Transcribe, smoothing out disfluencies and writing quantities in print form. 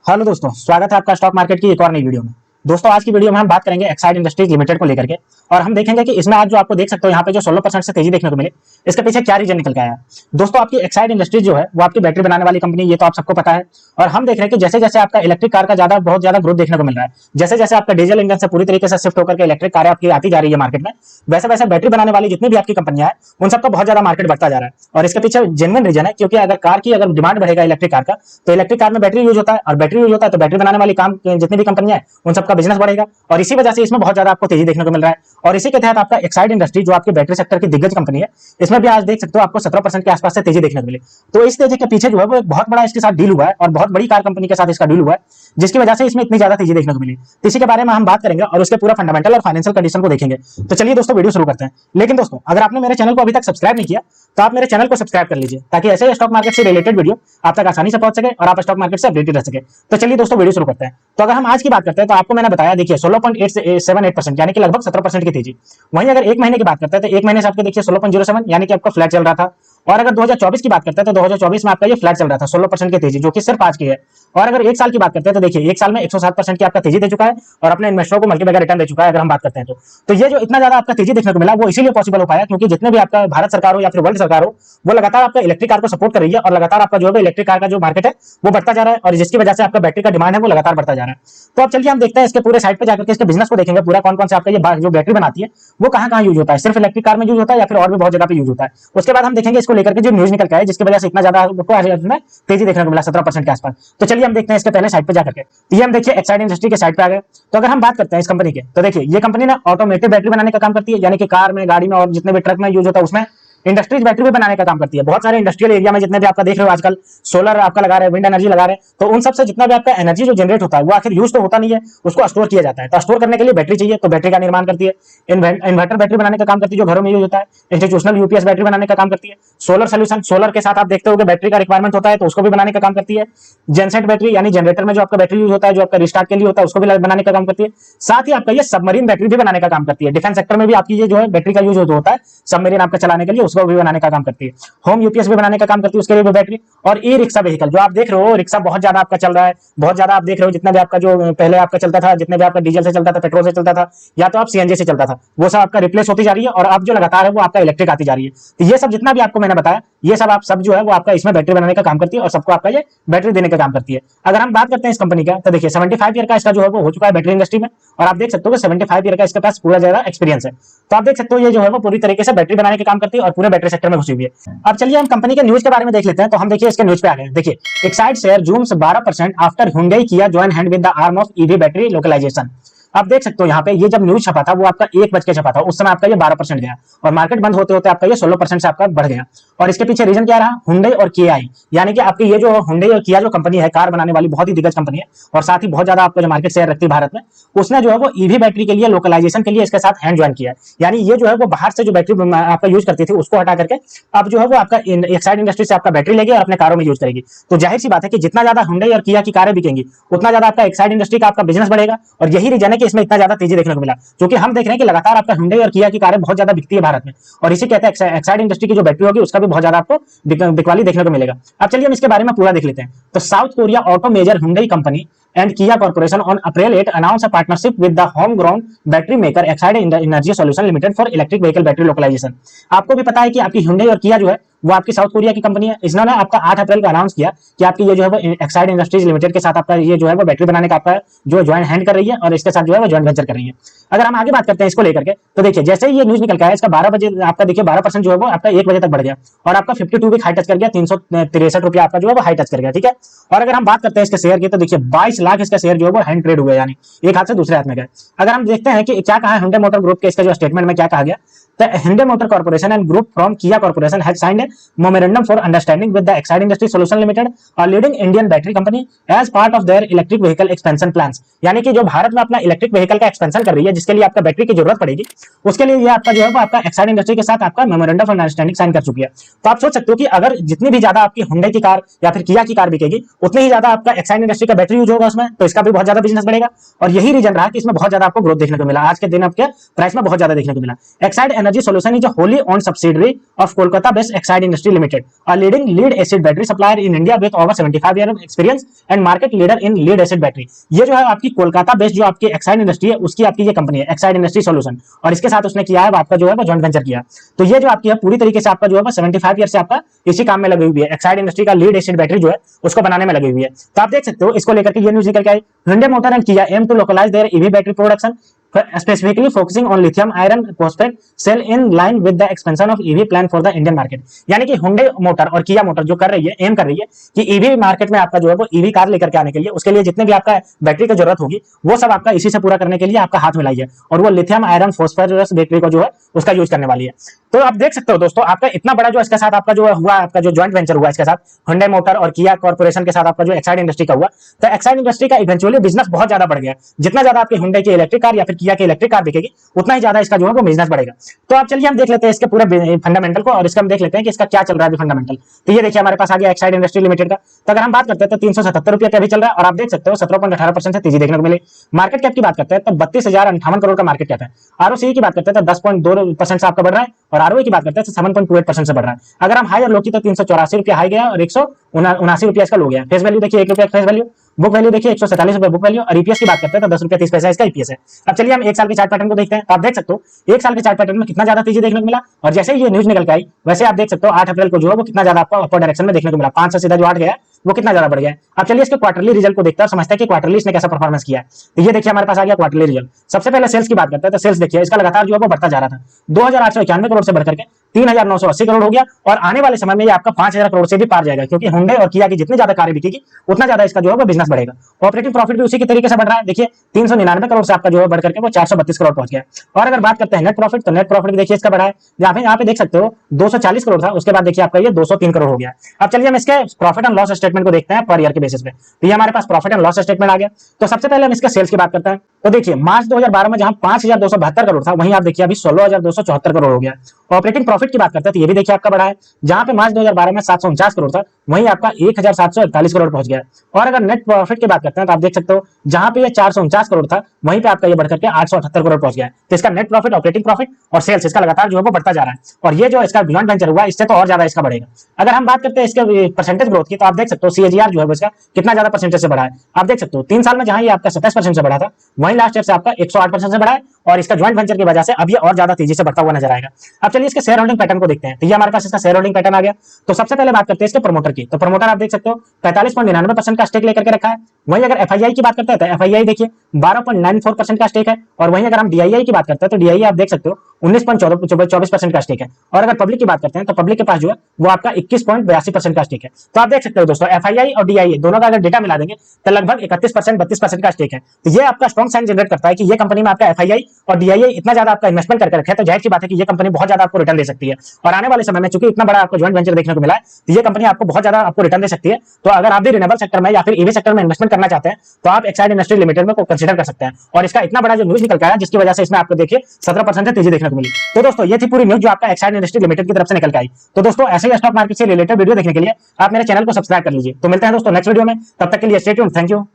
Hello दोस्तों, स्वागत है आपका स्टॉक मार्केट की एक और नई वीडियो में। दोस्तों, आज की वीडियो में हम बात करेंगे एक्साइड इंडस्ट्रीज लिमिटेड को लेकर के और हम देखेंगे कि इसमें आज जो आपको देख सकते हो यहाँ पे जो 16% से तेजी देखने को मिले, इसके पीछे क्या रीजन निकल के आया। दोस्तों, आपकी एक्साइड इंडस्ट्रीज जो है वो आपकी बैटरी बनाने वाली कंपनी, ये तो आप सबको पता है। और हम देख रहे हैं कि जैसे जैसे आपका इलेक्ट्रिक कार का बहुत ज्यादा ग्रोथ देखने को मिल रहा है, जैसे जैसे आपका डीजल इंजन से पूरी तरीके से शिफ्ट होकर के इलेक्ट्रिक कार आपकी आती जा रही है मार्केट में, वैसे वैसे बैटरी बनाने वाली जितनी भी आपकी कंपनियां हैं उन सबका बहुत ज्यादा मार्केट बढ़ता जा रहा है। और इसके पीछे जेन्युइन रीजन है, क्योंकि अगर डिमांड बढ़ेगा इलेक्ट्रिक कार का, तो इलेक्ट्रिक कार में बैटरी यूज होता है, और बैटरी यूज होता है तो बैटरी बनाने वाली काम जितनी भी कंपनियां हैं उन सबका बिजनेस बढ़ेगा। और इसी वजह से इसमें बहुत ज्यादा आपको तेजी देखने को मिल रहा है। और इसी के तहत आपका एक्साइड इंडस्ट्री जो आपके बैटरी सेक्टर की दिग्गज कंपनी है, इसमें भी आज देख सकते हो आपको 17% के आसपास से तेजी देखने को मिली। तो इस तेजी के पीछे जो है वो एक बहुत बड़ा इसके साथ डील हुआ है, और बहुत बड़ी कार कंपनी के साथ इसका डील हुआ है, जिसकी वजह से इसमें इतनी ज्यादा तेजी देखने को मिली। तो इसी के बारे में हम बात करेंगे और उसके पूरा फंडामेंटल और फाइनेंशियल कंडीशन को देखेंगे। तो चलिए दोस्तों, वीडियो शुरू करते हैं। लेकिन दोस्तों, अगर आपने मेरे चैनल को अभी तक सब्सक्राइब नहीं किया तो आप मेरे चैनल को सब्सक्राइब कर लीजिए, ताकि ऐसे स्टॉक मार्केट से रिलेटेड वीडियो आप तक आसानी से पहुंच सके और आप स्टॉक मार्केट से अपडेटेड रह सके। तो चलिए दोस्तों, वीडियो शुरू करते हैं। तो अगर हम आज की बात करते हैं तो आपको मैंने बताया, देखिए 16.78% यानी कि लगभग 17% की तेजी। वहीं अगर एक महीने की बात करते हैं तो एक महीने से आपके देखिए 16.07 यानी कि आपका फ्लैट चल रहा था। और अगर 2024 की बात करते हैं तो 2024 में आपका ये फ्लैट चल रहा था 16% की तेजी, जो कि सिर्फ आज की है। और अगर एक साल की बात करते हैं तो देखिए एक साल में 107% की आपका तेजी दे चुका है और अपने इन्वेस्टरों को मल्टीबैगर रिटर्न दे चुका है। अगर हम बात करते हैं तो ये जो इतना ज्यादा आपका तेजी देखने को मिला वो इसीलिए पॉसिबल हो पाया क्योंकि जितने भी आपका भारत सरकार हो या फिर वर्ल्ड सरकार हो, वो लगातार आपका इलेक्ट्रिक कार को सपोर्ट कर रही है, और लगातार आपका जो है इलेक्ट्रिक कार का जो मार्केट है वो बढ़ता जा रहा है, और जिसकी वजह से आपका बैटरी का डिमांड है वो लगातार बढ़ता जा रहा है। तो अब चलिए हम देखते हैं इसके पूरे साइड पे जाकर के इसके बिजनेस को देखेंगे, पूरा कौन कौन से आपका ये जो बैटरी बनाती है वो कहां कहां यूज होता है, सिर्फ इलेक्ट्रिक कार में यूज होता है या फिर और भी बहुत जगह पे यूज होता है। उसके बाद हम देखेंगे इसको लेकर के जो न्यूज निकल के आए, जिसकी वजह से इतना ज्यादा तेजी देखने को मिला 17% के आसपास। तो चलिए हम देखते हैं इसके पहले साइड पे जाकर के। तो ये हम देखिए एक्साइड इंडस्ट्री के साइड पे आ गए। तो अगर हम बात करते हैं इस कंपनी के, तो देखिए ये कंपनी ना ऑटोमेटिक बैटरी बनाने का काम करती है, यानी कि कार में, गाड़ी में और जितने भी ट्रक में यूज होता है उसमें इंडस्ट्रीज बैटरी भी बनाने का काम करती है। बहुत सारे इंडस्ट्रियल एरिया में जितने भी आपका देख रहे हो आजकल सोलर आपका लगा रहे हैं, विंड एनर्जी लगा रहे हैं, तो उन सबसे जितना भी आपका एनर्जी जो जनरेट होता है वो आखिर यूज तो होता नहीं है, उसको स्टोर किया जाता है। तो स्टोर करने के लिए बैटरी चाहिए, तो बैटरी का निर्माण करती है। इन्वर्टर बैटरी बनाने का काम करती है जो घरों में यूज होता है। इंस्टीट्यूशनल यूपीएस बैटरी बनाने का काम करती है। सोलर सोल्यूशन, सोलर के साथ आप देखते हो कि बैटरी का रिक्वायरमेंट होता है, तो उसको भी बनाने का काम करती है। जेनसेट बैटरी यानी जनरेटर में जो आपका बैटरी यूज होता है, जो आपका रिस्टार्ट के लिए होता है, उसको भी बनाने का काम करती है। साथ ही आपका ये सबमरीन बैटरी भी बनाने का काम करती है। डिफेंस सेक्टर में भी आपकी ये जो है बैटरी का यूज होता है, सबमरीन आपका चलाने के लिए, उसको भी बनाने का काम करती है। होम यूपीएस भी बनाने का काम करती है, उसके लिए भी बैटरी। और ई रिक्शा व्हीकल जो आप देख रहे हो, रिक्शा बहुत ज्यादा आपका चल रहा है, बहुत ज्यादा आप देख रहे हो। जितना भी आपका जो पहले आपका चलता था, जितने भी आपका डीजल से चलता था, पेट्रोल से चलता था, या तो आप सीएनजी से चलता था, वो सब आपका रिप्लेस होती जा रही है, और अब जो लगातार है वो आपका इलेक्ट्रिक आती जा रही है। तो ये सब जितना भी आपको मैंने बताया, ये सब आप सब जो है वो आपका इसमें बैटरी बनाने का काम करती है, और सबको आपका ये बैटरी देने का काम करती है। अगर हम बात करते हैं इस कंपनी का, तो देखिए 75 ईयर का इसका जो है वो हो चुका है बैटरी इंडस्ट्री में, और आप देख सकते हो कि 75 ईयर का इसके पास पूरा ज्यादा एक्सपीरियंस है। तो आप देख सकते हो ये जो है वो पूरी तरीके से बैटरी बनाने का काम करती है और पूरे बैटरी सेक्टर में घुसी हुई है। अब चलिए हम कंपनी के न्यूज के बारे में देख लेते हैं। तो हम देखिए इसके न्यूज पे आ गए। देखिए Exide share zooms 12% after Hyundai किया join hand with the arm of EV battery localization. आप देख सकते हो यहाँ पे ये जब न्यूज छपा था वो आपका 1 बज के छपा था, उस समय आपका ये 12% गया, और मार्केट बंद होते होते आपका ये 16% से आपका बढ़ गया। और इसके पीछे रीजन क्या रहा, Hyundai और Kia, यानी कि आपकी ये जो Hyundai और Kia जो कंपनी है कार बनाने वाली, बहुत ही दिग्गज कंपनी है, और साथ ही बहुत ज्यादा आपका जो मार्केट शेयर रखती है भारत में, उसने जो है वो ईवी बैटरी के लिए लोकलाइजेशन के लिए इसके साथ हैंड ज्वाइन किया है। यानी ये जो है वो बाहर से जो बैटरी आपका यूज करती थी उसको हटा करके अब जो है वो आपका एक्साइड इंडस्ट्री से आपका बैटरी लेगी और अपने कारों में यूज करेगी। तो जाहिर सी बात है कि जितना ज्यादा Hyundai और Kia की कारें बिकेंगी उतना ज्यादा आपका एक्साइड इंडस्ट्री का आपका बिजनेस बढ़ेगा, और यही रीजन है कि इसमें इतना ज्यादा तेजी देखने को मिला, क्योंकि हम देख रहे हैं कि लगातार आपका Hyundai और Kia की कारें बहुत ज्यादा बिकती है भारत में, और इसी कहते हैं एक्साइड इंडस्ट्री की जो बैटरी होगी उसका भी बहुत ज्यादा आपको बिकवाली देखने को मिलेगा। अब चलिए हम इसके बारे में पूरा देख लेते हैं। तो South Korea auto major Hyundai company and Kia Corporation on April 8 announced a partnership with the homegrown battery maker Exide Energy Solution Limited for electric vehicle battery localization। आपको भी पता है कि आपकी Hyundai और Kia जो है वो आपकी साउथ कोरिया की कंपनी है। इसने आपका 8 अप्रैल को अनाउंस किया कि आपकी ये जो है वो एक्साइड इंडस्ट्रीज लिमिटेड के साथ आपका ये जो है वो बैटरी बनाने का आपका जो ज्वाइंट हैंड कर रही है, और इसके साथ जो है वो ज्वाइंट वेंचर कर रही है। अगर हम आगे बात करते हैं इसको लेकर के, तो देखिए जैसे ही ये न्यूज निकल के आया, इसका 12 बजे आपका देखिए 12% जो है वो आपका 1 बजे तक बढ़ गया, और आपका 52 वीक हाई टच कर गया, 363 रुपया आपका जो है वो हाई टच कर गया। ठीक है। और अगर हम बात करते हैं इसके शेयर की, तो देखिए 22 लाख इसका शेयर जो है वो हैंड ट्रेड हुआ, यानी एक हाथ से दूसरे हाथ में गए। अगर हम देखते हैं कि क्या कहा है Hyundai मोटर ग्रुप के, इसका जो स्टेटमेंट में क्या कहा गया, the Hyundai Motor Corporation and group from Kia Corporation has signed a memorandum for understanding with the Exide Industry Solution Limited, a leading Indian battery company, as part of their electric vehicle expansion plans। यानी कि जो भारत में अपना electric vehicle का expansion कर रही है, जिसके लिए आपका बैटरी की जरूरत पड़ेगी, उसके लिए ये आपका जो है वो आपका एक्साइड इंडस्ट्री के साथ आपका मेमोरेंडम ऑफ अंडरस्टैंडिंग साइन कर चुकी है। तो आप सोच सकते हो कि अगर जितनी भी ज्यादा आपकी Hyundai की कार या फिर Kia की कार बिकेगी, उतनी ही ज्यादा आपका एक्साइड इंडस्ट्री का बैटरी यूज होगा उसमें, तो इसका भी बहुत ज्यादा बिजनेस बढ़ेगा। और यही रीजन रहा कि इसमें बहुत ज्यादा आपको ग्रोथ देखने को मिला, आज के दिन आपके प्राइस में बहुत ज्यादा देखने को मिला। Exide Energy Solution is a wholly owned subsidiary of Kolkata-based Exide Industry Limited, a leading lead-acid battery supplier in India with over 75 years of experience and market leader in lead-acid battery। ये जो है आपकी Kolkata based जो आपकी Exide industry है उसकी आपकी ये कंपनी है एक्साइड इंडस्ट्री सॉल्यूशन, और इसके साथ उसने किया है आपका जो है वो जॉइंट वेंचर किया। तो ये जो आपकी है पूरी तरीके से आपका जो है वो 75 ईयर से आपका इसी काम में लगी हुई है, एक्साइड इंडस्ट्री का लीड एसिड बैटरी जो है उसको बनाने में लगी हुई है। तो आप देख सकते हो इसको लेकर के ये न्यूज निकल के आई, Hyundai Motor and Kia aim to localize their EV battery production, specifically focusing on lithium iron phosphate cell in line with the expansion of EV plan for the Indian market। यानी कि Hyundai motor और Kia motor जो कर रही है, M कर रही है कि ईवी मार्केट में आपका जो है वो ईवी कार लेकर के आने के लिए उसके लिए जितने भी आपका बैटरी की जरूरत होगी वो सब आपका इसी से पूरा करने के लिए आपका हाथ मिलाई है, और वो लिथियम आयरन फॉस्फोरस बैटरी को जो है उसका यूज करने वाली है। तो आप देख सकते हो दोस्तों आपका इतना बड़ा जो इसके साथ आपका जो हुआ, आपका जो जॉइंट वेंचर हुआ इसके साथ Hyundai मोटर और Kia कॉर्पोरेशन के साथ आपका जो एक्साइड इंडस्ट्री का हुआ, तो एक्साइड इंडस्ट्री का इवेंचुअली बिजनेस बहुत ज्यादा बढ़ गया। जितना ज्यादा आपके Hyundai की इलेक्ट्रिक कार या फिर Kia की इलेक्ट्रिक कार बिकेगी उतना ही ज्यादा इसका जो है वो बिजनेस बढ़ेगा। तो आप चलिए हम देख लेते हैं इसके पूरे फंडामेंटल को, और इसका हम देख लेते हैं कि इसका क्या चल रहा है फंडामेंटल। तो ये देखिए हमारे पास आ गया एक्साइड इंडस्ट्री लिमिटेड का। तो अगर हम बात करते हैं तो 377 रुपये अभी चल रहा है, और आप देख सकते हो 17.18% से तेजी देखने को मिली। मार्केट कैप की बात करते हैं तो 32,058 करोड़ का मार्केट कैप है। आरओसी की बात करते हैं तो 10.2% से आपका बढ़ रहा है, और आरओई की बात करते हैं तो 7.28% से बढ़ रहा है। अगर हम हाई और लो की तो 384 रुपया हाई गया और 179 रुपया इसका लो गया। फेस वैल्यू देखिए 1 रुपया फेस वैल्यू, बुक वैल्यू देखिए 147 रुपया बुक वैल्यू, और ईपीएस की बात करते हैं तो 10 रुपया 30 पैसा इसका ईपीएस है। अब चलिए हम एक साल के चार्ट पैटर्न को देखते हैं। तो आप देख सकते हो एक साल के चार्ट पैटर्न में कितना ज्यादा तेजी देखने को मिला, और जैसे ही ये न्यूज निकल के आई वैसे आप देख सकते हो 8 अप्रैल को जो है वो कितना ज्यादा आपको अपर डायरेक्शन में देखने को मिला। 5 से सीधा जो 8 गया वो कितना ज्यादा बढ़ गया। अब चलिए इसके क्वार्टरली रिजल्ट को देखते हैं और समझते हैं कि क्वार्टरली इसने कैसा परफॉर्मेंस किया है। तो ये देखिए हमारे पास आ गया क्वार्टरली रिजल्ट। सबसे पहले सेल्स की बात करते हैं तो सेल्स देखिए इसका लगातार जो है वो बढ़ता जा रहा था, 2,891 करोड़ से बढ़कर के 3,980 करोड़ हो गया, और आने वाले समय में ये आपका 5,000 करोड़ से भी पार जाएगा, क्योंकि Hyundai और Kia की जितनी ज्यादा कारें बिकेगी उतना ज्यादा इसका जो है वो बिजनेस बढ़ेगा। ऑपरेटिंग प्रॉफिट भी उसी के तरीके से बढ़ रहा है, देखिए 399 करोड़ से आपका जो है बढ़ करके वो 432 करोड़ पहुंच गया। और अगर बात करते हैं नेट प्रॉफिट, तो नेट प्रॉफिट भी देखिए इसका बढ़ा है, यहाँ पे देख सकते हो 240 करोड़ था, उसके बाद देखिए आपका ये 203 करोड़ हो गया। अब चलिए हम इसके प्रॉफिट एंड लॉस स्टेटमेंट को देखते हैं पर ईयर के बेसिस पे। तो ये हमारे पास प्रॉफिट एंड लॉस स्टेटमेंट आ गया। तो सबसे पहले हम इसके सेल्स की बात करते हैं। तो देखिए मार्च 2012 में जहां 5,272 करोड़ था वहीं आप देखिए अभी 16,274 करोड़ हो गया। ऑपरेटिंग प्रॉफिट की बात करते हैं तो ये भी देखिए आपका बढ़ा है, जहां पे मार्च 2012 में 749 करोड़ था वहीं आपका 1,741 करोड़ पहुंच गया। और अगर नेट प्रॉफिट की बात करते हैं तो आप देख सकते हो जहां पे ये 449 करोड़ था वहीं पे आपका ये बढ़कर के 878 करोड़ पहुंच गया। तो इसका नेट प्रॉफिट, ऑपरेटिंग प्रॉफिट और सेल्स इसका लगातार जो है वो बढ़ता जा रहा है, और ये जो इसका जॉइंट वेंचर हुआ इससे तो और ज्यादा इसका बढ़ेगा। अगर हम बात करते हैं इसके परसेंटेज ग्रोथ की तो आप देख सकते हो सीएजीआर जो है इसका कितना ज्यादा परसेंटेज से बढ़ा है। आप देख सकते हो 3 साल में जहां ये आपका 27% से बढ़ा था वहीं लास्ट ईयर से आपका 108% से बढ़ा है, और इसका जॉइंट वेंचर की वजह से अब ये और ज्यादा तेजी से बढ़ता हुआ नजर आएगा। अब चलिए इसके शेयर होल्डिंग पैटर्न को देखते हैं। तो ये हमारे पास इसका शेयर होल्डिंग पैटर्न आ गया। तो सबसे पहले बात करते हैं इसके प्रमोटर की। तो प्रमोटर आप देख सकते हो 45.99% का स्टेक लेकर के रखा है। वहीं अगर एफआईआई की बात करते हैं तो एफआईआई देखिए 12.94% का स्टेक है, और वहीं अगर हम डीआईआई की बात करते हैं तो डीआईआई आप देख सकते हो 19.24% का स्टेक है। और अगर पब्लिक की बात करते हैं तो पब्लिक के पास जो है वो आपका 21.82% का स्टेक है। तो आप देख सकते हो दोस्तों एफआईआई और डीआईआई दोनों का अगर डेटा मिला देंगे तो लगभग 31% 32% का स्टेक है। तो ये आपका स्ट्रॉन्ग साइन जनरेट करता है कि ये कंपनी में आपका एफआईआई और डीआईआई इतना ज्यादा आपका इन्वेस्टमेंट करके रखा है, तो जाहिर सी बात है कि ये कंपनी बहुत ज्यादा आपको रिटर्न दे सकती है। और आने वाले समय में चूंकि इतना बड़ा आपको जॉइंट वेंचर देखने को मिला है तो ये कंपनी आपको बहुत ज्यादा आपको रिटर्न दे सकती है। तो अगर आप भी रिन्यूएबल सेक्टर में या फिर ईवी सेक्टर में इन्वेस्टमेंट करना चाहते हैं तो आप एक्साइड इंडस्ट्री लिमिटेड में को कंसीडर कर सकते हैं। और इसका इतना बड़ा जो न्यूज निकल आया जिसकी वजह से इसमें आपको देखिए 17% से तेजी देखने को मिली। तो दोस्तों ये थी पूरी न्यूज जो आपका एक्साइड इंडस्ट्री लिमिटेड की तरफ से निकल के आई। तो दोस्तों ऐसे ही स्टॉक मार्केट से रिलेटेड वीडियो देखने के लिए आप मेरे चैनल को सब्सक्राइब कर लीजिए। तो मिलते हैं दोस्तों नेक्स्ट वीडियो में, तब तक के लिए स्टे ट्यून्ड, थैंक यू।